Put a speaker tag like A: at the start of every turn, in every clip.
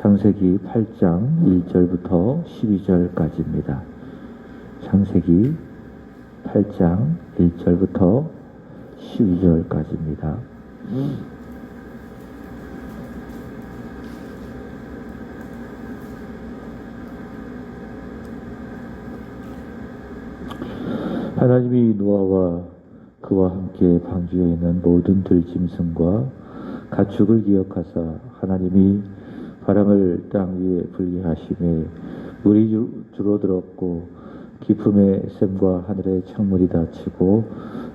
A: 창세기 8장 1절부터 12절까지입니다. 창세기 8장 1절부터 12절까지입니다. 하나님이 노아와 그와 함께 방주에 있는 모든 들짐승과 가축을 기억하사 하나님이 바람을 땅 위에 불게 하심에 물이 줄어들었고 깊음의 샘과 하늘의 창문이 닫히고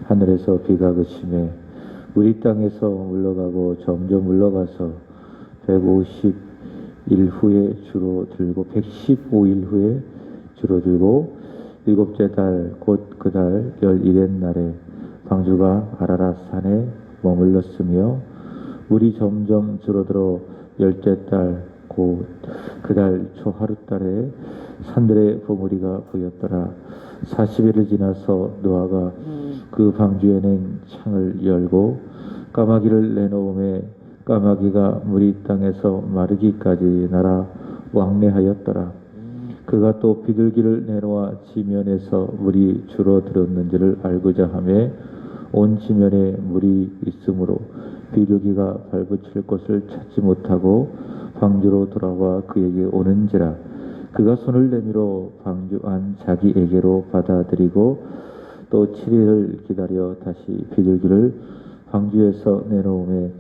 A: 하늘에서 비가 그치매 물이 땅에서 물러가고 점점 물러가서 150일 후에 줄어들고 115일 후에 줄어들고 일곱째 달 곧 그 달 11의 날에 방주가 아라랏 산에 머물렀으며 물이 점점 줄어들어 열째 달 곧 그 달 초하룻달에 산들의 버무리가 보였더라. 40일을 지나서 노아가 그 방주에 낸 창을 열고 까마귀를 내놓음에 까마귀가 물이 땅에서 마르기까지 날아 왕래하였더라. 그가 또 비둘기를 내놓아 지면에서 물이 줄어들었는지를 알고자 하매 온 지면에 물이 있으므로 비둘기가 발붙일 곳을 찾지 못하고 방주로 돌아와 그에게 오는지라. 그가 손을 내밀어 방주 안 자기에게로 받아들이고 또 7일을 기다려 다시 비둘기를 방주에서 내놓음에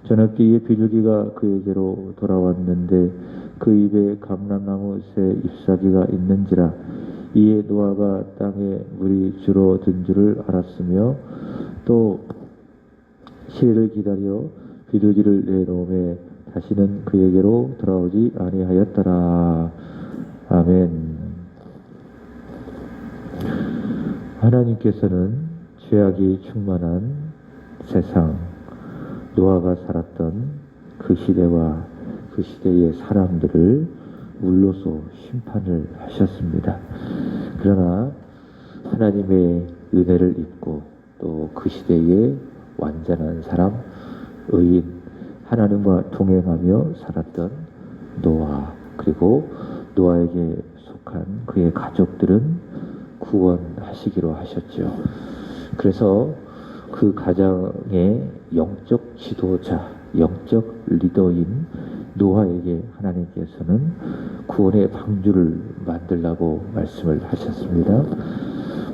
A: 저녁기에 비둘기가 그에게로 돌아왔는데 그 입에 감람나무 새 잎사귀가 있는지라. 이에 노아가 땅에 물이 줄어든 줄을 알았으며 또 7일을 기다려 비둘기를 내놓음에 다시는 그에게로 돌아오지 아니하였더라. 아멘. 하나님께서는 죄악이 충만한 세상, 노아가 살았던 그 시대와 그 시대의 사람들을 물로서 심판을 하셨습니다. 그러나 하나님의 은혜를 입고 또 그 시대의 완전한 사람, 의인, 하나님과 동행하며 살았던 노아, 그리고 노아에게 속한 그의 가족들은 구원하시기로 하셨죠. 그래서 그 가정의 영적 지도자, 영적 리더인 노아에게 하나님께서는 구원의 방주를 만들라고 말씀을 하셨습니다.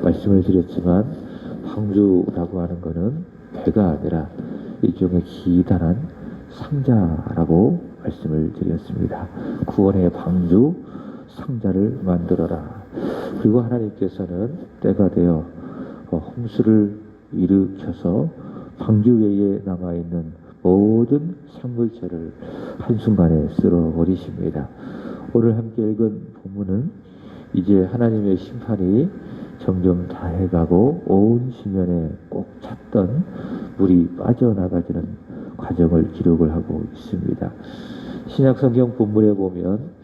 A: 말씀을 드렸지만 방주라고 하는 것은 배가 아니라 일종의 기단한 상자라고 말씀을 드렸습니다. 구원의 방주 상자를 만들어라. 그리고 하나님께서는 때가 되어 홍수를 일으켜서 방주 외에 남아있는 모든 생물체를 한순간에 쓸어버리십니다. 오늘 함께 읽은 본문은 이제 하나님의 심판이 점점 다해가고 온 지면에 꼭 찼던 물이 빠져나가지는 과정을 기록을 하고 있습니다. 신약성경 본문에 보면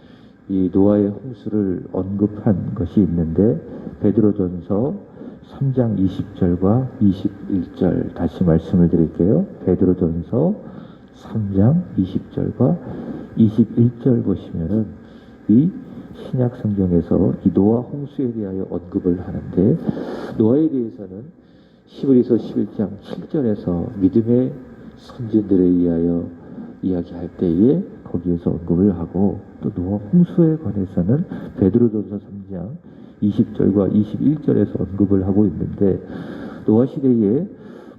A: 이 노아의 홍수를 언급한 것이 있는데 베드로전서 3장 20절과 21절 다시 말씀을 드릴게요. 베드로전서 3장 20절과 21절 보시면은 이 신약 성경에서 이 노아 홍수에 대하여 언급을 하는데 노아에 대해서는 히브리서 11장 7절에서 믿음의 선진들에 의하여 이야기할 때에 거기에서 언급을 하고 또 노아 홍수에 관해서는 베드로전서 3장 20절과 21절에서 언급을 하고 있는데 노아 시대에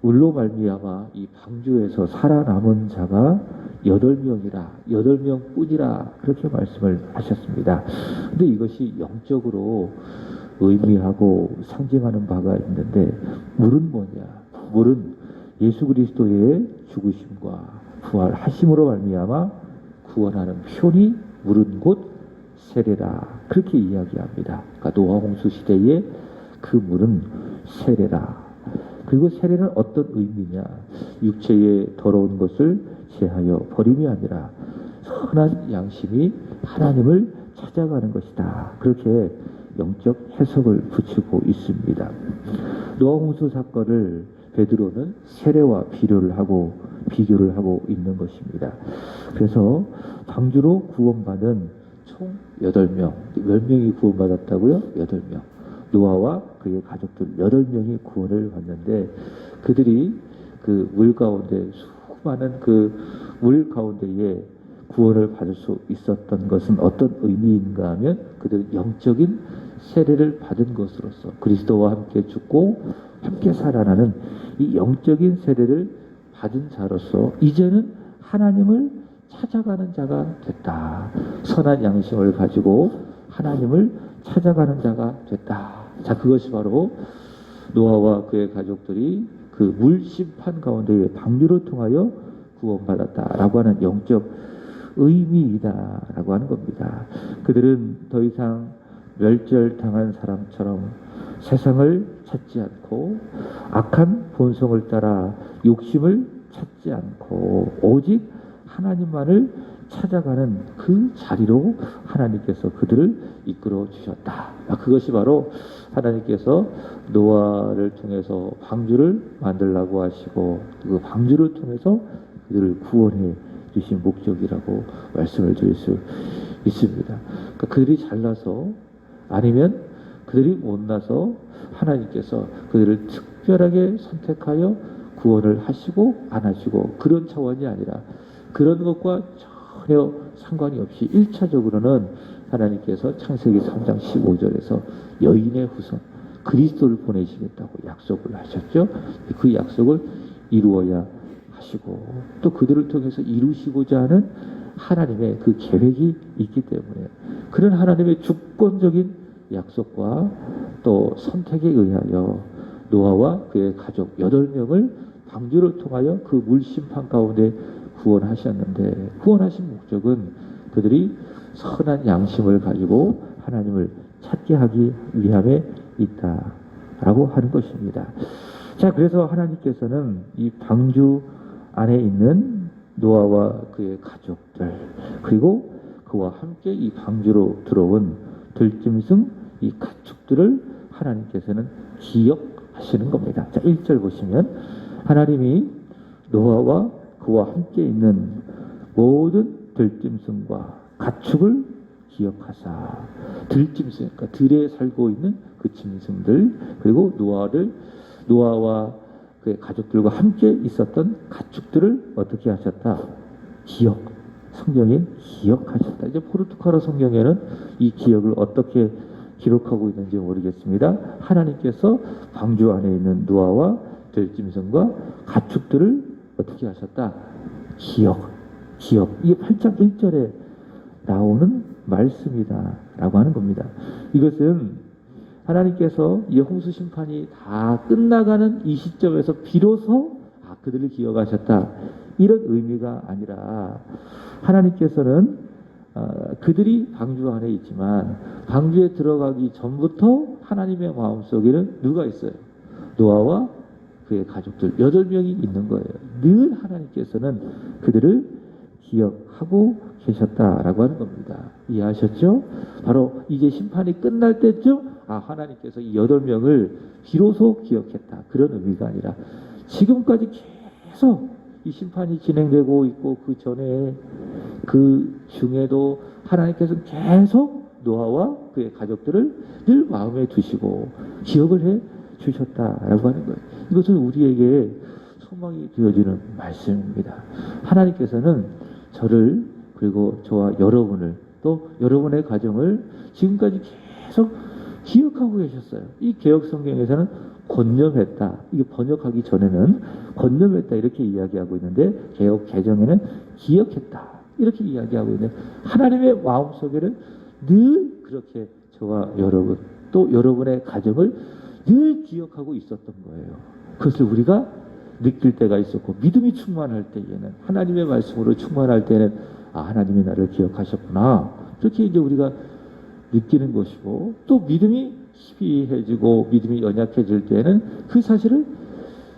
A: 물로 말미암아 이 방주에서 살아남은 자가 8명이라 8명뿐이라 그렇게 말씀을 하셨습니다. 근데 이것이 영적으로 의미하고 상징하는 바가 있는데 물은 뭐냐? 물은 예수 그리스도의 죽으심과 부활하심으로 말미암아 구원하는 표현이 물은 곧 세례라 그렇게 이야기합니다. 그러니까 노아 홍수 시대에 그 물은 세례라. 그리고 세례는 어떤 의미냐? 육체의 더러운 것을 제하여 버림이 아니라 선한 양심이 하나님을 찾아가는 것이다. 그렇게 영적 해석을 붙이고 있습니다. 노아 홍수 사건을 베드로는 세례와 비유를 비교를 하고 있는 것입니다. 그래서 방주로 구원받은 총 8명, 몇 명이 구원받았다고요? 8명. 노아와 그의 가족들 8명이 구원을 받는데, 그들이 그 물 가운데, 수많은 그 물 가운데에 구원을 받을 수 있었던 것은 어떤 의미인가 하면, 그들은 영적인 세례를 받은 것으로서 그리스도와 함께 죽고 함께 살아나는 이 영적인 세례를 받은 자로서 이제는 하나님을 찾아가는 자가 됐다. 선한 양심을 가지고 하나님을 찾아가는 자가 됐다. 자, 그것이 바로 노아와 그의 가족들이 그 물 심판 가운데에 방주를 통하여 구원받았다라고 하는 영적 의미이다라고 하는 겁니다. 그들은 더 이상 멸절당한 사람처럼 세상을 찾지 않고 악한 본성을 따라 욕심을 찾지 않고 오직 하나님만을 찾아가는 그 자리로 하나님께서 그들을 이끌어 주셨다. 그것이 바로 하나님께서 노아를 통해서 방주를 만들라고 하시고 그 방주를 통해서 그들을 구원해 주신 목적이라고 말씀을 드릴 수 있습니다. 그러니까 그들이 잘나서 아니면 그들이 못나서 하나님께서 그들을 특별하게 선택하여 구원을 하시고 안 하시고 그런 차원이 아니라 그런 것과 전혀 상관이 없이 1차적으로는 하나님께서 창세기 3장 15절에서 여인의 후손 그리스도를 보내시겠다고 약속을 하셨죠. 그 약속을 이루어야 하시고 또 그들을 통해서 이루시고자 하는 하나님의 그 계획이 있기 때문에 그런 하나님의 주권적인 약속과 또 선택에 의하여 노아와 그의 가족 8명을 방주를 통하여 그 물심판 가운데 구원하셨는데 구원하신 목적은 그들이 선한 양심을 가지고 하나님을 찾게 하기 위함에 있다라고 하는 것입니다. 자, 그래서 하나님께서는 이 방주 안에 있는 노아와 그의 가족들 그리고 그와 함께 이 방주로 들어온 들짐승 이 가축들을 하나님께서는 기억하시는 겁니다. 자, 1절 보시면 하나님이 노아와 그와 함께 있는 모든 들짐승과 가축을 기억하사 들짐승, 그러니까 들에 살고 있는 그 짐승들 그리고 노아와 그의 가족들과 함께 있었던 가축들을 어떻게 하셨다? 기억. 성경에 기억하셨다. 이제 포르투갈어 성경에는 이 기억을 어떻게 기록하고 있는지 모르겠습니다. 하나님께서 방주 안에 있는 노아와 들짐승과 가축들을 어떻게 하셨다? 기억. 이게 8장 1절에 나오는 말씀이다 라고 하는 겁니다. 이것은 하나님께서 이 홍수 심판이 다 끝나가는 이 시점에서 비로소 그들을 기억하셨다 이런 의미가 아니라 하나님께서는 그들이 방주 안에 있지만 방주에 들어가기 전부터 하나님의 마음속에는 누가 있어요? 노아와 그의 가족들 8명이 있는 거예요. 늘 하나님께서는 그들을 기억하고 계셨다라고 하는 겁니다. 이해하셨죠? 바로 이제 심판이 끝날 때쯤 하나님께서 이 8명을 비로소 기억했다. 그런 의미가 아니라 지금까지 계속 이 심판이 진행되고 있고 그 전에 그 중에도 하나님께서 계속 노아와 그의 가족들을 늘 마음에 두시고 기억을 해 주셨다라고 하는 거예요. 이것은 우리에게 소망이 되어주는 말씀입니다. 하나님께서는 저를 그리고 저와 여러분을 또 여러분의 가정을 지금까지 계속 기억하고 계셨어요. 이 개역 성경에서는 권념했다. 이게 번역하기 전에는 권념했다 이렇게 이야기하고 있는데 개역 개정에는 기억했다 이렇게 이야기하고 있는데 하나님의 마음속에는 늘 그렇게 저와 여러분 또 여러분의 가정을 늘 기억하고 있었던 거예요. 그것을 우리가 느낄 때가 있었고 믿음이 충만할 때에는 하나님의 말씀으로 충만할 때는 하나님이 나를 기억하셨구나 그렇게 이제 우리가 느끼는 것이고 또 믿음이 희비해지고 믿음이 연약해질 때는 그 사실을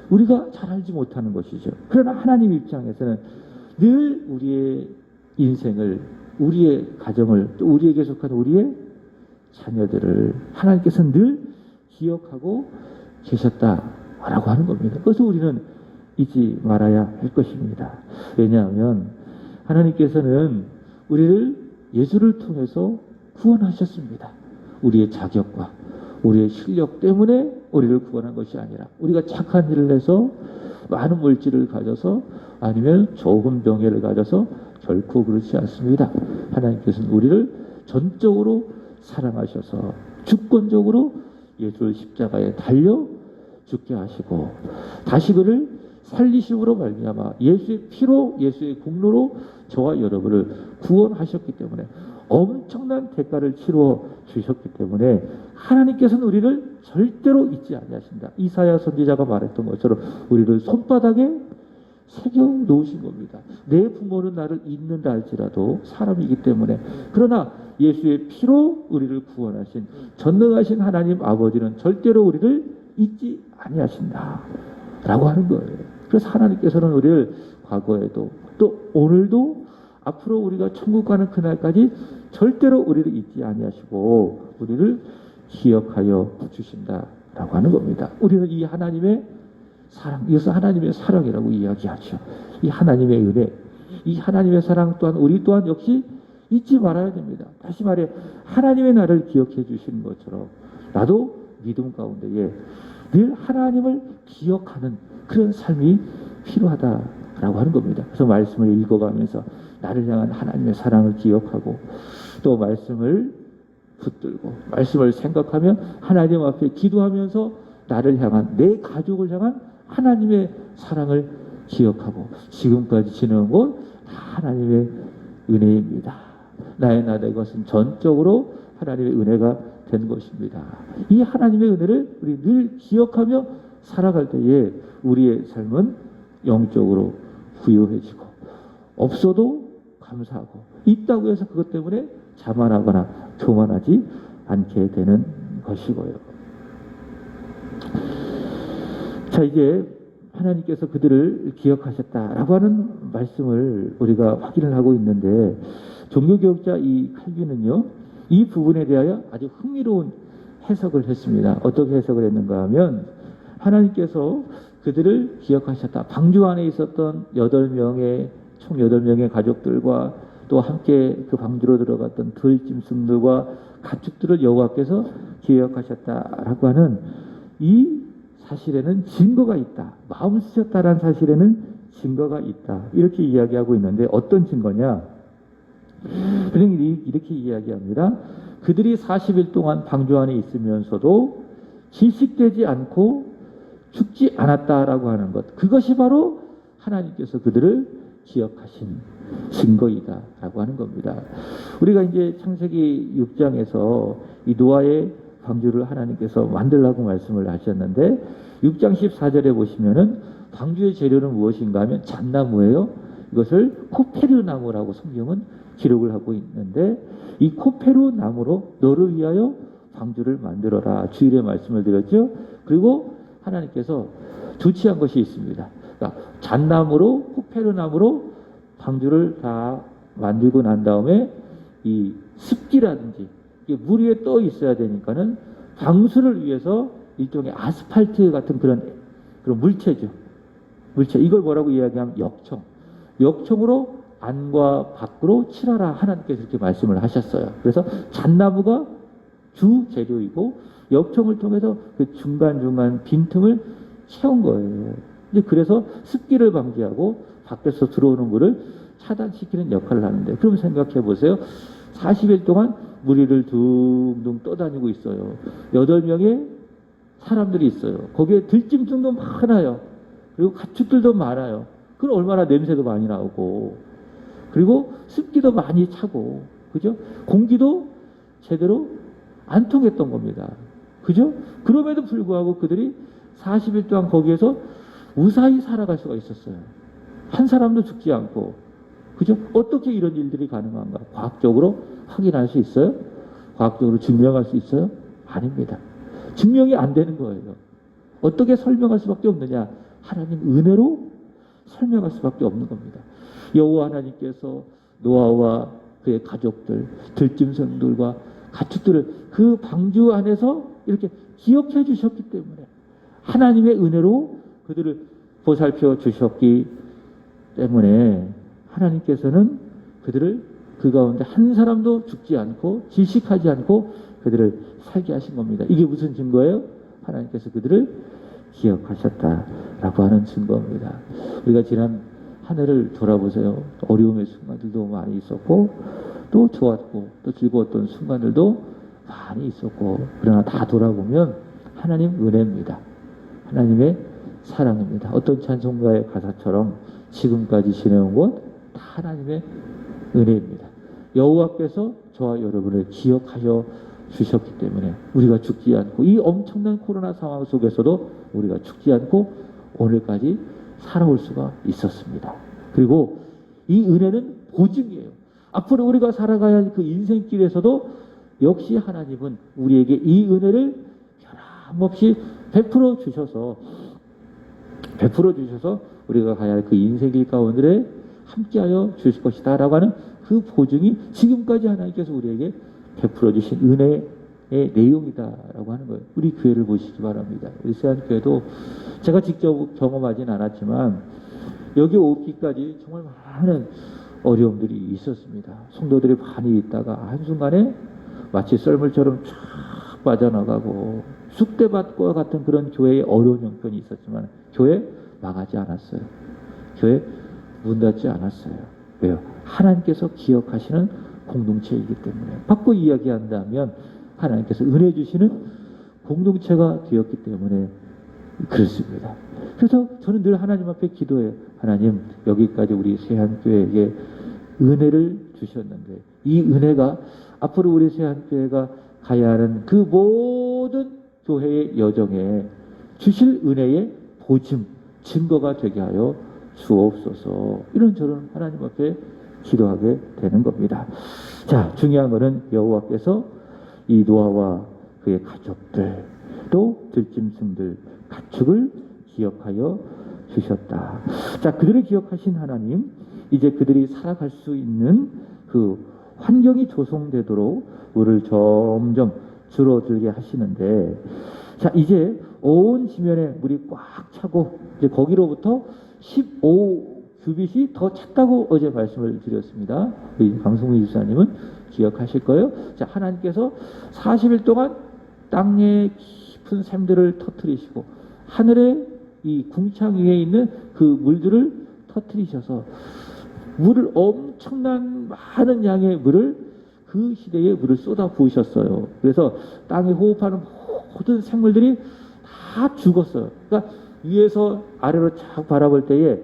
A: 우리가 잘 알지 못하는 것이죠. 그러나 하나님 입장에서는 늘 우리의 인생을 우리의 가정을 또 우리에게 속한 우리의 자녀들을 하나님께서 늘 기억하고 계셨다라고 하는 겁니다. 그래서 우리는 잊지 말아야 할 것입니다. 왜냐하면 하나님께서는 우리를 예수를 통해서 구원하셨습니다. 우리의 자격과 우리의 실력 때문에 우리를 구원한 것이 아니라 우리가 착한 일을 해서 많은 물질을 가져서 아니면 좋은 명예를 가져서 결코 그렇지 않습니다. 하나님께서는 우리를 전적으로 사랑하셔서 주권적으로 예수를 십자가에 달려 죽게 하시고 다시 그를 살리심으로 말미암아 예수의 피로 예수의 공로로 저와 여러분을 구원하셨기 때문에 엄청난 대가를 치루어 주셨기 때문에 하나님께서는 우리를 절대로 잊지 아니하신다. 이사야 선지자가 말했던 것처럼 우리를 손바닥에 새겨 놓으신 겁니다. 내 부모는 나를 잊는다 할지라도 사람이기 때문에 그러나 예수의 피로 우리를 구원하신 전능하신 하나님 아버지는 절대로 우리를 잊지 아니하신다 라고 하는 거예요. 그래서 하나님께서는 우리를 과거에도 또 오늘도 앞으로 우리가 천국 가는 그날까지 절대로 우리를 잊지 아니하시고 우리를 기억하여 주신다라고 하는 겁니다. 우리는 이 하나님의 사랑, 이것은 하나님의 사랑이라고 이야기하죠. 이 하나님의 은혜, 이 하나님의 사랑 또한 우리 또한 역시 잊지 말아야 됩니다. 다시 말해 하나님의 나를 기억해 주시는 것처럼 나도 믿음 가운데에 늘 하나님을 기억하는 그런 삶이 필요하다라고 하는 겁니다. 그래서 말씀을 읽어가면서 나를 향한 하나님의 사랑을 기억하고 또 말씀을 붙들고 말씀을 생각하며 하나님 앞에 기도하면서 나를 향한 내 가족을 향한 하나님의 사랑을 기억하고 지금까지 지내온 것 다 하나님의 은혜입니다. 나의 나된 것은 전적으로 하나님의 은혜가 된 것입니다. 이 하나님의 은혜를 우리 늘 기억하며 살아갈 때에 우리의 삶은 영적으로 부유해지고 없어도 감사하고 있다고 해서 그것 때문에 자만하거나 교만하지 않게 되는 것이고요. 자, 이제 하나님께서 그들을 기억하셨다라고 하는 말씀을 우리가 확인을 하고 있는데 종교개혁자 이 칼빈은요 이 부분에 대하여 아주 흥미로운 해석을 했습니다. 어떻게 해석을 했는가 하면 하나님께서 그들을 기억하셨다. 방주 안에 있었던 총 8명의 가족들과 또 함께 그 방주로 들어갔던 들짐승들과 가축들을 여호와께서 기억하셨다라고 하는 이 사실에는 증거가 있다. 마음 쓰셨다라는 사실에는 증거가 있다. 이렇게 이야기하고 있는데 어떤 증거냐? 그들이 이렇게 이야기합니다. 그들이 40일 동안 방주 안에 있으면서도 질식되지 않고 죽지 않았다라고 하는 것. 그것이 바로 하나님께서 그들을 기억하신 증거이다라고 하는 겁니다. 우리가 이제 창세기 6장에서 이 노아의 방주를 하나님께서 만들라고 말씀을 하셨는데 6장 14절에 보시면은 방주의 재료는 무엇인가 하면 잣나무예요. 이것을 코페르 나무라고 성경은 기록을 하고 있는데 이 코페르 나무로 너를 위하여 방주를 만들어라. 주일에 말씀을 드렸죠. 그리고 하나님께서 조치한 것이 있습니다. 그러니까 잣나무로 코페르 나무로 방주를 다 만들고 난 다음에 이 습기라든지 물 위에 떠 있어야 되니까는 방수를 위해서 일종의 아스팔트 같은 그런 물체죠. 물체. 이걸 뭐라고 이야기하면 역청. 역청으로 안과 밖으로 칠하라 하나님께서 이렇게 말씀을 하셨어요. 그래서 잣나무가 주 재료이고 역청을 통해서 그 중간중간 빈틈을 채운 거예요. 이제 그래서 습기를 방지하고 밖에서 들어오는 물을 차단시키는 역할을 하는데 그럼 생각해 보세요. 40일 동안 무리를 둥둥 떠다니고 있어요. 8명의 사람들이 있어요. 거기에 들짐승도 많아요. 그리고 가축들도 많아요. 그럼 얼마나 냄새도 많이 나오고 그리고 습기도 많이 차고 그죠? 공기도 제대로 안 통했던 겁니다. 그죠? 그럼에도 불구하고 그들이 40일 동안 거기에서 무사히 살아갈 수가 있었어요. 한 사람도 죽지 않고 그죠? 어떻게 이런 일들이 가능한가? 과학적으로 확인할 수 있어요? 과학적으로 증명할 수 있어요? 아닙니다. 증명이 안 되는 거예요. 어떻게 설명할 수밖에 없느냐? 하나님 은혜로 설명할 수밖에 없는 겁니다. 여호와 하나님께서 노아와 그의 가족들, 들짐승들과 가축들을 그 방주 안에서 이렇게 기억해 주셨기 때문에 하나님의 은혜로 그들을 보살펴 주셨기 때문에 하나님께서는 그들을 그 가운데 한 사람도 죽지 않고 질식하지 않고 그들을 살게 하신 겁니다. 이게 무슨 증거예요? 하나님께서 그들을 기억하셨다라고 하는 증거입니다. 우리가 지난 한 해를 돌아보세요. 어려움의 순간들도 많이 있었고 또 좋았고 또 즐거웠던 순간들도 많이 있었고, 그러나 다 돌아보면 하나님 은혜입니다. 하나님의 사랑입니다. 어떤 찬송가의 가사처럼 지금까지 지내온 것 다 하나님의 은혜입니다. 여호와께서 저와 여러분을 기억하여 주셨기 때문에 우리가 죽지 않고, 이 엄청난 코로나 상황 속에서도 우리가 죽지 않고 오늘까지 살아올 수가 있었습니다. 그리고 이 은혜는 보증이에요. 앞으로 우리가 살아가야 할 그 인생길에서도 역시 하나님은 우리에게 이 은혜를 변함없이 베풀어 주셔서 우리가 가야 할 그 인생길 가운데 함께하여 주실 것이다 라고 하는 그 보증이 지금까지 하나님께서 우리에게 베풀어 주신 은혜의 내용이다라고 하는 거예요. 우리 교회를 보시기 바랍니다. 우리 세안교회도 제가 직접 경험하진 않았지만 여기 오기까지 정말 많은 어려움들이 있었습니다. 성도들이 많이 있다가 한순간에 마치 썰물처럼 쫙 빠져나가고 쑥대밭과 같은 그런 교회의 어려운 형편이 있었지만 교회 망하지 않았어요. 교회 문 닫지 않았어요. 왜요? 하나님께서 기억하시는 공동체이기 때문에. 바꿔 이야기한다면 하나님께서 은혜 주시는 공동체가 되었기 때문에 그렇습니다. 그래서 저는 늘 하나님 앞에 기도해요. 하나님, 여기까지 우리 세한교회에게 은혜를 주셨는데 이 은혜가 앞으로 우리 세한교회가 가야 하는 그 모든 교회의 여정에 주실 은혜의 보증, 증거가 되게 하여 주옵소서. 이런저런 하나님 앞에 기도하게 되는 겁니다. 자, 중요한 것은 여호와께서 이 노아와 그의 가족들, 또 들짐승들, 가축을 기억하여 주셨다. 자, 그들을 기억하신 하나님, 이제 그들이 살아갈 수 있는 그 환경이 조성되도록 물을 점점 줄어들게 하시는데, 자, 이제 온 지면에 물이 꽉 차고 이제 거기로부터 15규빗이 더 찼다고 어제 말씀을 드렸습니다. 우리 강승우 집사님은 기억하실 거예요. 자, 하나님께서 40일 동안 땅의 깊은 샘들을 터뜨리시고 하늘의 이 궁창 위에 있는 그 물들을 터뜨리셔서 물을 엄청난 많은 양의 물을 그 시대에 물을 쏟아 부으셨어요. 그래서 땅에 호흡하는 모든 생물들이 다 죽었어요. 그러니까 위에서 아래로 쫙 바라볼 때에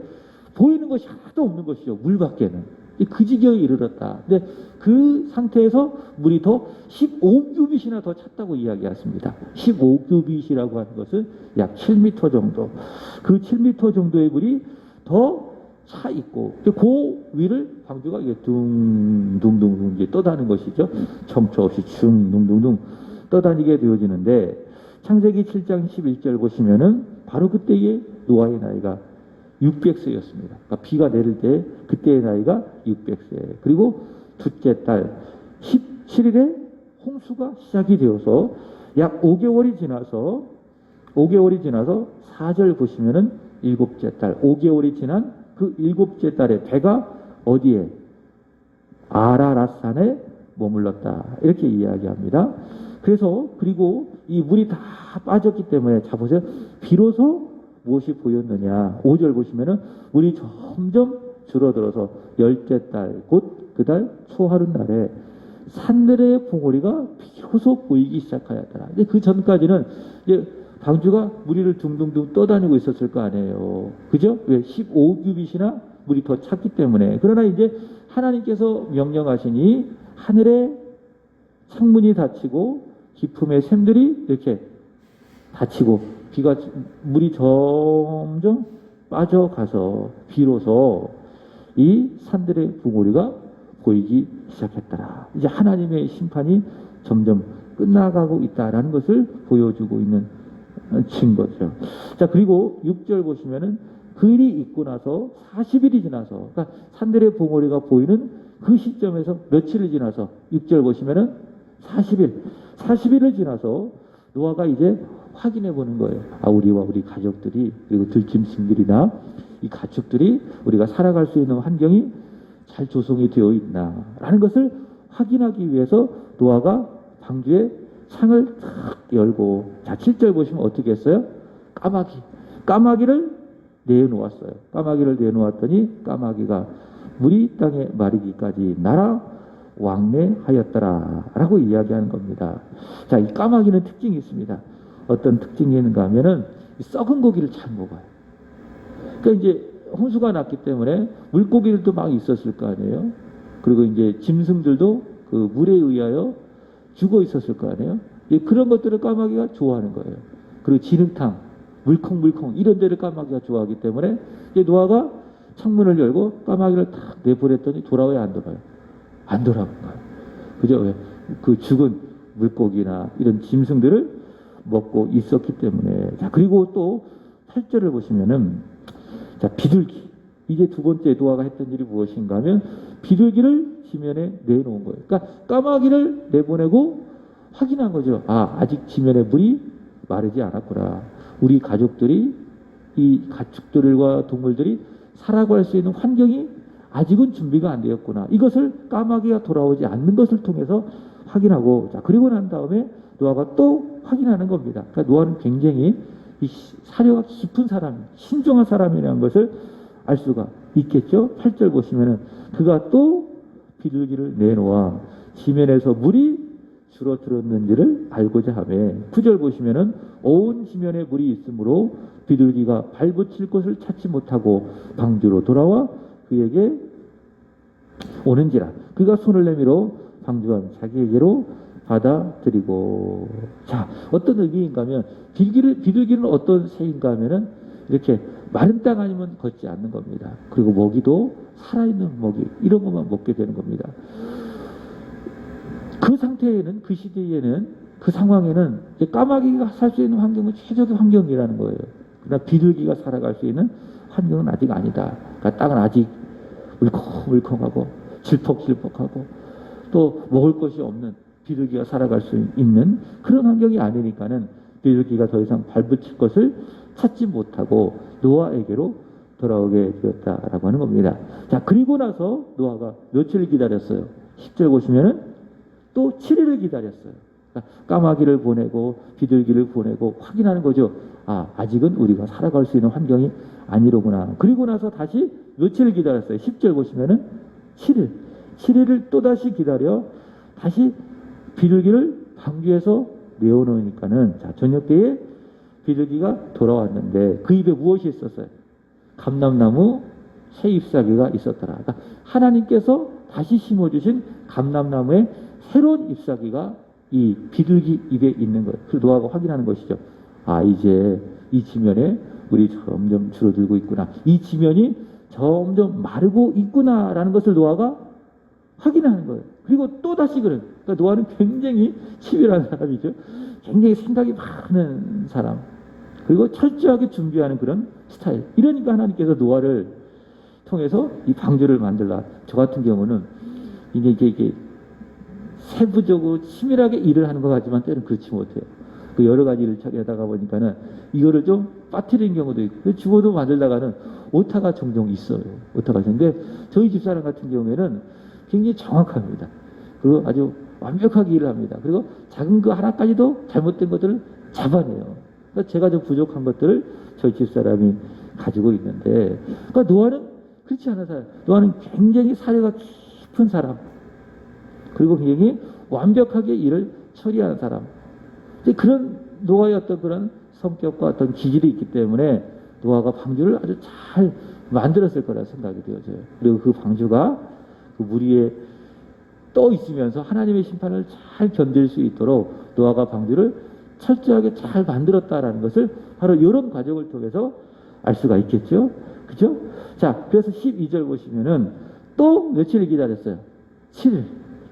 A: 보이는 것이 하나도 없는 것이죠. 물 밖에는. 그 지경에 이르렀다. 근데 그 상태에서 물이 더 15규빗이나 더 찼다고 이야기했습니다. 15규빗이라고 하는 것은 약 7m 정도. 그 7m 정도의 물이 더 차 있고, 그 위를 방주가 둥둥둥 떠다니는 것이죠. 멈춰 없이 둥둥둥 떠다니게 되어지는데, 창세기 7장 11절 보시면은 바로 그때의 노아의 나이가 600세였습니다. 그러니까 비가 내릴 때 그때의 나이가 600세. 그리고 둘째 달 17일에 홍수가 시작이 되어서 약 5개월이 지나서 4절 보시면은 일곱째 달, 5개월이 지난 그 일곱째 달에 배가 어디에? 아라랏산에 머물렀다. 이렇게 이야기합니다. 그래서 그리고 이 물이 다 빠졌기 때문에, 자 보세요. 비로소 무엇이 보였느냐. 5절 보시면은 물이 점점 줄어들어서 열째 달, 곧 그 달 초하룻날에 산들의 봉우리가 비로소 보이기 시작하였더라. 근데 그 전까지는 이제 방주가 무리를 둥둥둥 떠다니고 있었을 거 아니에요. 그죠? 왜? 15규빗이나 물이 더 찼기 때문에. 그러나 이제 하나님께서 명령하시니 하늘에 창문이 닫히고 깊음의 샘들이 이렇게 닫히고 물이 점점 빠져가서 비로소 이 산들의 봉우리가 보이기 시작했더라. 이제 하나님의 심판이 점점 끝나가고 있다라는 것을 보여주고 있는 증거죠. 자, 그리고 6절 보시면은 그 일이 있고 나서 40일이 지나서, 그러니까 산들의 봉우리가 보이는 그 시점에서 며칠을 지나서 6절 보시면은 40일을 지나서 노아가 이제 확인해 보는 거예요. 아, 우리와 우리 가족들이, 그리고 들짐승들이나 이 가축들이 우리가 살아갈 수 있는 환경이 잘 조성이 되어 있나라는 것을 확인하기 위해서 노아가 방주에 창을 탁 열고, 자, 7절 보시면 어떻게 했어요? 까마귀를 내놓았어요. 까마귀를 내놓았더니 까마귀가 물이 땅에 마르기까지 날아 왕래하였더라 라고 이야기하는 겁니다. 자, 이 까마귀는 특징이 있습니다. 어떤 특징이 있는가 하면은 썩은 고기를 잘 먹어요. 그러니까 이제 홍수가 났기 때문에 물고기들도 막 있었을 거 아니에요. 그리고 이제 짐승들도 그 물에 의하여 죽어 있었을 거 아니에요. 그런 것들을 까마귀가 좋아하는 거예요. 그리고 진흙탕, 물컹물컹 이런 데를 까마귀가 좋아하기 때문에 이제 노아가 창문을 열고 까마귀를 탁 내보냈더니 돌아와야 안 돌아요. 안 돌아온 거예요. 그죠? 왜? 그 죽은 물고기나 이런 짐승들을 먹고 있었기 때문에. 자, 그리고 또 8절을 보시면은, 자, 비둘기. 이제 두 번째 노아가 했던 일이 무엇인가 하면 비둘기를 지면에 내놓은 거예요. 그러니까 까마귀를 내보내고 확인한 거죠. 아, 아직 지면에 물이 마르지 않았구나. 우리 가족들이, 이 가축들과 동물들이 살아갈 수 있는 환경이 아직은 준비가 안 되었구나. 이것을 까마귀가 돌아오지 않는 것을 통해서 확인하고, 자, 그리고 난 다음에 노아가 또 확인하는 겁니다. 그러니까 노아는 굉장히 이 사려가 깊은 사람, 신중한 사람이라는 것을 알 수가 있겠죠. 8절 보시면은 그가 또 비둘기를 내놓아 지면에서 물이 줄어들었는지를 알고자 하며, 9절 보시면은 온 지면에 물이 있으므로 비둘기가 발붙일 곳을 찾지 못하고 방주로 돌아와 그에게 오는지라 그가 손을 내밀어 방주함 자기에게로 받아들이고. 자, 어떤 의미인가 하면 비둘기는 어떤 새인가 하면은 이렇게 마른 땅 아니면 걷지 않는 겁니다. 그리고 먹이도 살아있는 먹이, 이런 것만 먹게 되는 겁니다. 그 상태에는, 그 시대에는, 그 상황에는 까마귀가 살 수 있는 환경은 최적의 환경이라는 거예요. 그러나 비둘기가 살아갈 수 있는 환경은 아직 아니다. 그러니까 땅은 아직 물컹물컹하고 질퍽질퍽하고 또 먹을 것이 없는, 비둘기가 살아갈 수 있는 그런 환경이 아니니까는 비둘기가 더 이상 발붙일 것을 찾지 못하고 노아에게로 돌아오게 되었다라고 하는 겁니다. 자, 그리고 나서 노아가 며칠을 기다렸어요. 10절 보시면은 또 7일을 기다렸어요. 그러니까 까마귀를 보내고 비둘기를 보내고 확인하는 거죠. 아, 아직은 우리가 살아갈 수 있는 환경이 아니로구나. 그리고 나서 다시 며칠을 기다렸어요. 10절 보시면은 7일을 또다시 기다려 다시 비둘기를 방주에서 내어놓으니까는, 자, 저녁 때에 비둘기가 돌아왔는데 그 입에 무엇이 있었어요? 감람나무 새 잎사귀가 있었더라. 그러니까 하나님께서 다시 심어주신 감람나무의 새로운 잎사귀가 이 비둘기 입에 있는 거예요. 그래서 노아가 확인하는 것이죠. 아, 이제 이 지면에 물이 점점 줄어들고 있구나. 이 지면이 점점 마르고 있구나라는 것을 노아가 확인하는 거예요. 그리고 또 다시 그래요. 그러니까 노아는 굉장히 치밀한 사람이죠. 굉장히 생각이 많은 사람. 그리고 철저하게 준비하는 그런 스타일. 이러니까 하나님께서 노아를 통해서 이 방주를 만들라. 저 같은 경우는 이게 세부적으로 치밀하게 일을 하는 것 같지만 때는 그렇지 못해요. 그 여러 가지 일을 처리하다가 보니까는 이거를 좀 빠뜨리는 경우도 있고, 주고도 만들다가는 오타가 종종 있어요. 오타가 있는데 저희 집사람 같은 경우에는 굉장히 정확합니다. 그리고 아주 완벽하게 일을 합니다. 그리고 작은 거 하나까지도 잘못된 것들을 잡아내요. 그러니까 제가 좀 부족한 것들을 저희 집사람이 가지고 있는데, 그러니까 노아는 그렇지 않은 사람. 노아는 굉장히 사려가 깊은 사람. 그리고 굉장히 완벽하게 일을 처리하는 사람. 그런 노아의 어떤 그런 성격과 어떤 기질이 있기 때문에 노아가 방주를 아주 잘 만들었을 거라 생각이 되어져요. 그리고 그 방주가 그 물 위에 떠 있으면서 하나님의 심판을 잘 견딜 수 있도록 노아가 방주를 철저하게 잘 만들었다라는 것을 바로 이런 과정을 통해서 알 수가 있겠죠. 그죠? 자, 그래서 12절 보시면은 또 며칠을 기다렸어요? 7일.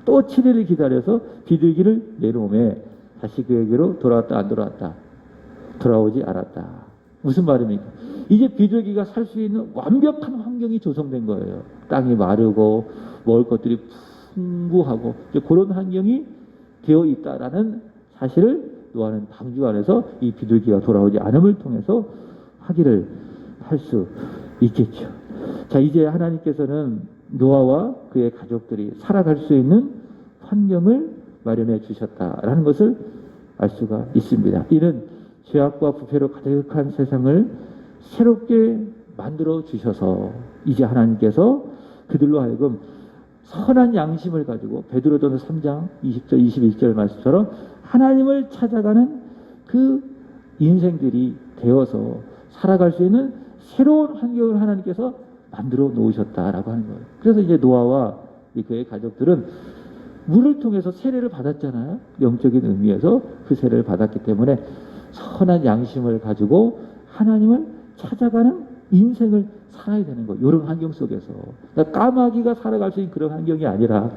A: 또 7일을 기다려서 비둘기를 내놓음에 다시 그에게로 돌아왔다 안 돌아왔다? 돌아오지 않았다. 무슨 말입니까? 이제 비둘기가 살 수 있는 완벽한 환경이 조성된 거예요. 땅이 마르고 먹을 것들이 풍부하고 그런 환경이 되어 있다라는 사실을 노아는 방주 안에서 이 비둘기가 돌아오지 않음을 통해서 확인을 할 수 있겠죠. 자, 이제 하나님께서는 노아와 그의 가족들이 살아갈 수 있는 환경을 마련해 주셨다라는 것을 알 수가 있습니다. 이는 죄악과 부패로 가득한 세상을 새롭게 만들어 주셔서 이제 하나님께서 그들로 하여금 선한 양심을 가지고 베드로전서 3장 20절 21절 말씀처럼 하나님을 찾아가는 그 인생들이 되어서 살아갈 수 있는 새로운 환경을 하나님께서 만들어 놓으셨다라고 하는 거예요. 그래서 이제 노아와 그의 가족들은 물을 통해서 세례를 받았잖아요. 영적인 의미에서 그 세례를 받았기 때문에 선한 양심을 가지고 하나님을 찾아가는 인생을 살아야 되는 거예요. 이런 환경 속에서. 그러니까 까마귀가 살아갈 수 있는 그런 환경이 아니라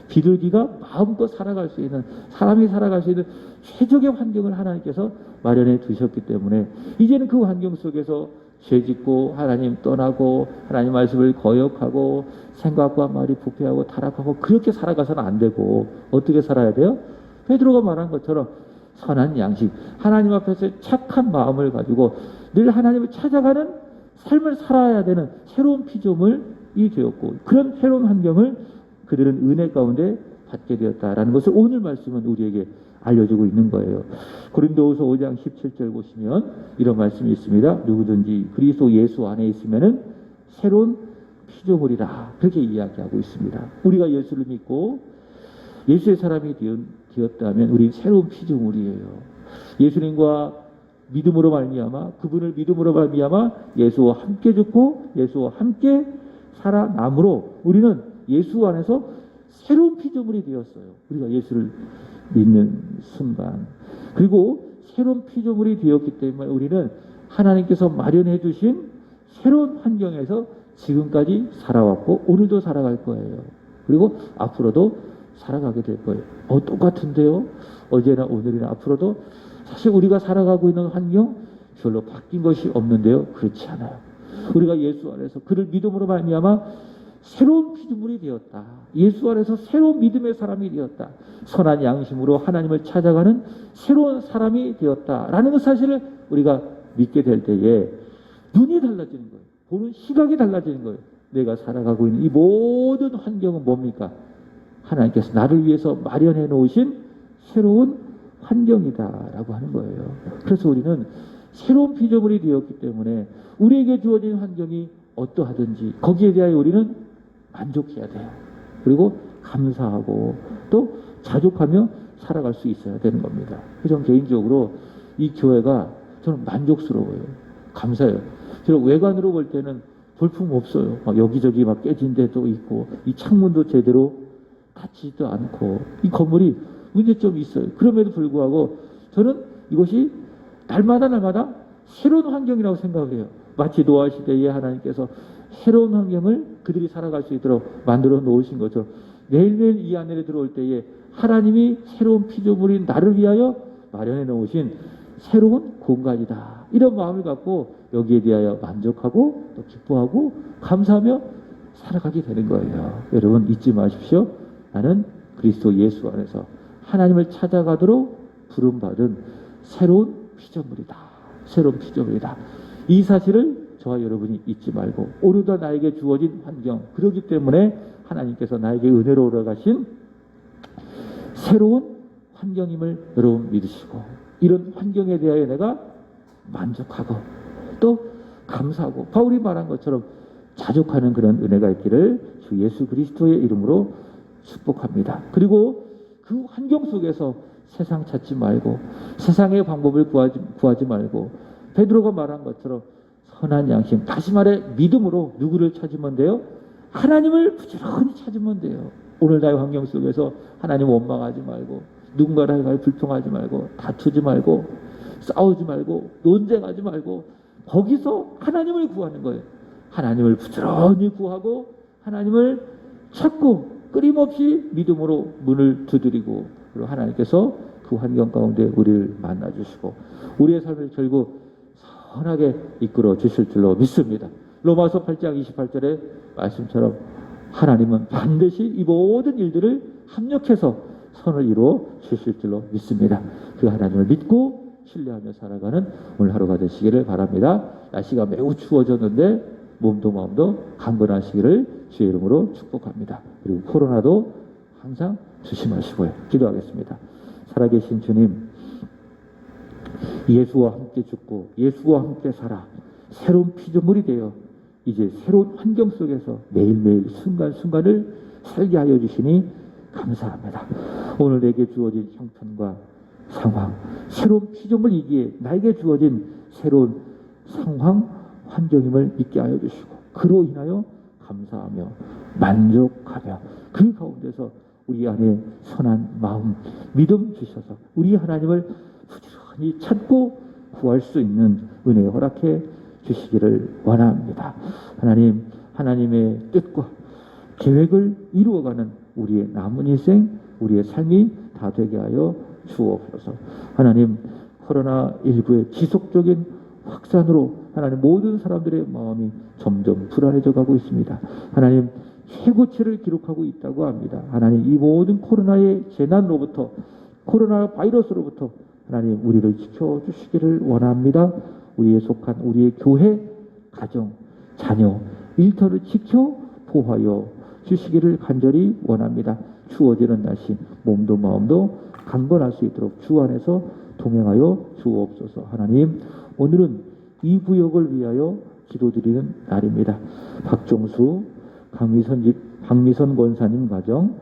A: 비둘기가 마음껏 살아갈 수 있는, 사람이 살아갈 수 있는 최적의 환경을 하나님께서 마련해 두셨기 때문에 이제는 그 환경 속에서 죄짓고 하나님 떠나고 하나님 말씀을 거역하고 생각과 말이 부패하고 타락하고 그렇게 살아가서는 안 되고 어떻게 살아야 돼요? 베드로가 말한 것처럼 선한 양식, 하나님 앞에서 착한 마음을 가지고 늘 하나님을 찾아가는 삶을 살아야 되는 새로운 피조물이 되었고 그런 새로운 환경을 그들은 은혜 가운데 받게 되었다라는 것을 오늘 말씀은 우리에게 알려주고 있는 거예요. 고린도후서 5장 17절 보시면 이런 말씀이 있습니다. 누구든지 그리스도 예수 안에 있으면은 새로운 피조물이라 그렇게 이야기하고 있습니다. 우리가 예수를 믿고 예수의 사람이 되었다면 우리 새로운 피조물이에요. 예수님과 믿음으로 말미암아 그분을 믿음으로 말미암아 예수와 함께 죽고 예수와 함께 살아남으로 우리는 예수 안에서 새로운 피조물이 되었어요. 우리가 예수를 믿는 순간. 그리고 새로운 피조물이 되었기 때문에 우리는 하나님께서 마련해 주신 새로운 환경에서 지금까지 살아왔고 오늘도 살아갈 거예요. 그리고 앞으로도 살아가게 될 거예요. 똑같은데요. 어제나 오늘이나 앞으로도 사실 우리가 살아가고 있는 환경 별로 바뀐 것이 없는데요. 그렇지 않아요. 우리가 예수 안에서 그를 믿음으로 말미암아 새로운 피조물이 되었다. 예수 안에서 새로운 믿음의 사람이 되었다. 선한 양심으로 하나님을 찾아가는 새로운 사람이 되었다라는 그 사실을 우리가 믿게 될 때에 눈이 달라지는 거예요. 보는 시각이 달라지는 거예요. 내가 살아가고 있는 이 모든 환경은 뭡니까? 하나님께서 나를 위해서 마련해 놓으신 새로운 환경이다라고 하는 거예요. 그래서 우리는 새로운 피조물이 되었기 때문에 우리에게 주어진 환경이 어떠하든지 거기에 대하여 우리는 만족해야 돼요. 그리고 감사하고 또 자족하며 살아갈 수 있어야 되는 겁니다. 저는 개인적으로 이 교회가 저는 만족스러워요. 감사해요. 저는 외관으로 볼 때는 볼품 없어요. 막 여기저기 막 깨진 데도 있고 이 창문도 제대로 닫지도 않고 이 건물이 문제점이 있어요. 그럼에도 불구하고 저는 이것이 날마다 새로운 환경이라고 생각을 해요. 마치 노아 시대에 하나님께서 새로운 환경을 그들이 살아갈 수 있도록 만들어 놓으신 것처럼 매일매일 이 안에 들어올 때에 하나님이 새로운 피조물인 나를 위하여 마련해 놓으신 새로운 공간이다. 이런 마음을 갖고 여기에 대하여 만족하고 또 기뻐하고 감사하며 살아가게 되는 거예요. 여러분 잊지 마십시오. 나는 그리스도 예수 안에서 하나님을 찾아가도록 부름받은 새로운 피조물이다. 새로운 피조물이다. 이 사실을 저와 여러분이 잊지 말고 오늘도 나에게 주어진 환경 그렇기 때문에 하나님께서 나에게 은혜로 오러가신 새로운 환경임을 여러분 믿으시고 이런 환경에 대하여 내가 만족하고 또 감사하고 바울이 말한 것처럼 자족하는 그런 은혜가 있기를 주 예수 그리스도의 이름으로 축복합니다. 그리고 그 환경 속에서 세상 찾지 말고 세상의 방법을 구하지 말고 베드로가 말한 것처럼 선한 양심, 다시 말해 믿음으로 누구를 찾으면 돼요? 하나님을 부지런히 찾으면 돼요. 오늘 나의 환경 속에서 하나님 원망하지 말고 누군가를 불평하지 말고 다투지 말고 싸우지 말고 논쟁하지 말고 거기서 하나님을 구하는 거예요. 하나님을 부지런히 구하고 하나님을 찾고 끊임없이 믿음으로 문을 두드리고 그리고 하나님께서 그 환경 가운데 우리를 만나주시고 우리의 삶을 결국 선하게 이끌어 주실 줄로 믿습니다. 로마서 8장 28절의 말씀처럼 하나님은 반드시 이 모든 일들을 합력해서 선을 이루어 주실 줄로 믿습니다. 그 하나님을 믿고 신뢰하며 살아가는 오늘 하루가 되시기를 바랍니다. 날씨가 매우 추워졌는데 몸도 마음도 강건하시기를 주의 이름으로 축복합니다. 그리고 코로나도 항상 조심하시고요. 기도하겠습니다. 살아계신 주님, 예수와 함께 죽고 예수와 함께 살아 새로운 피조물이 되어 이제 새로운 환경 속에서 매일매일 순간순간을 살게 하여 주시니 감사합니다. 오늘 내게 주어진 형편과 상황, 새로운 피조물이기에 나에게 주어진 새로운 상황, 환경임을 믿게 하여 주시고 그로 인하여 감사하며 만족하며 그 가운데서 우리 안에 선한 마음, 믿음 주셔서 우리 하나님을 부지런히 찾고 구할 수 있는 은혜 허락해 주시기를 원합니다. 하나님, 하나님의 뜻과 계획을 이루어가는 우리의 남은 인생, 우리의 삶이 다 되게 하여 주옵소서. 하나님, 코로나19의 지속적인 확산으로 하나님 모든 사람들의 마음이 점점 불안해져 가고 있습니다. 하나님, 최고치를 기록하고 있다고 합니다. 하나님, 이 모든 코로나의 재난으로부터, 코로나 바이러스로부터 하나님 우리를 지켜주시기를 원합니다. 우리에 속한 우리의 교회, 가정, 자녀, 일터를 지켜 보호하여 주시기를 간절히 원합니다. 추워지는 날씨 몸도 마음도 강건할 수 있도록 주 안에서 동행하여 주옵소서. 하나님, 오늘은 이 구역을 위하여 기도드리는 날입니다. 박종수, 박미선 권사님 가정,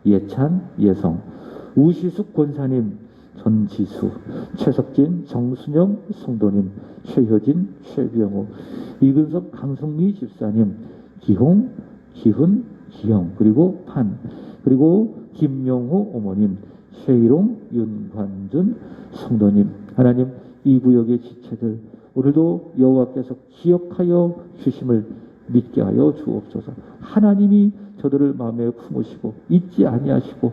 A: 예찬, 예성, 우시숙 권사님, 전지수, 최석진, 정순영 성도님, 최효진, 최병호, 이근섭, 강성미 집사님, 기홍, 기훈, 기영, 그리고 판, 그리고 김명호 어머님, 최희롱, 윤관준 성도님, 하나님 이 구역의 지체들 오늘도 여호와께서 기억하여 주심을 믿게 하여 주옵소서. 하나님이 저들을 마음에 품으시고 잊지 아니하시고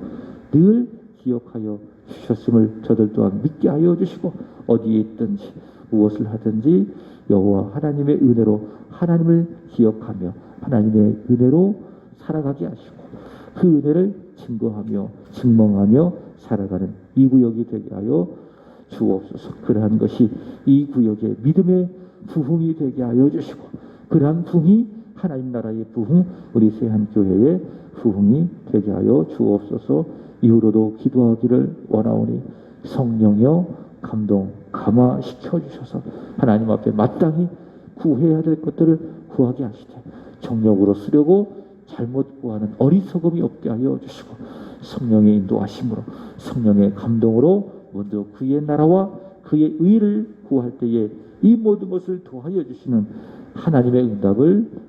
A: 늘 기억하여 주셨음을 저들 또한 믿게 하여 주시고 어디에 있든지 무엇을 하든지 여호와 하나님의 은혜로 하나님을 기억하며 하나님의 은혜로 살아가게 하시고 그 은혜를 증거하며 증명하며 살아가는 이 구역이 되게 하여 주옵소서. 그러한 것이 이 구역의 믿음의 부흥이 되게 하여 주시고 그러한 부흥이 하나님 나라의 부흥, 우리 세한교회의 부흥이 되게 하여 주옵소서. 이후로도 기도하기를 원하오니 성령여 감동 감화시켜 주셔서 하나님 앞에 마땅히 구해야 될 것들을 구하게 하시되 정력으로 쓰려고 잘못 구하는 어리석음이 없게 하여 주시고 성령의 인도하심으로 성령의 감동으로 먼저 그의 나라와 그의 의를 구할 때에 이 모든 것을 도하여 주시는 하나님의 응답을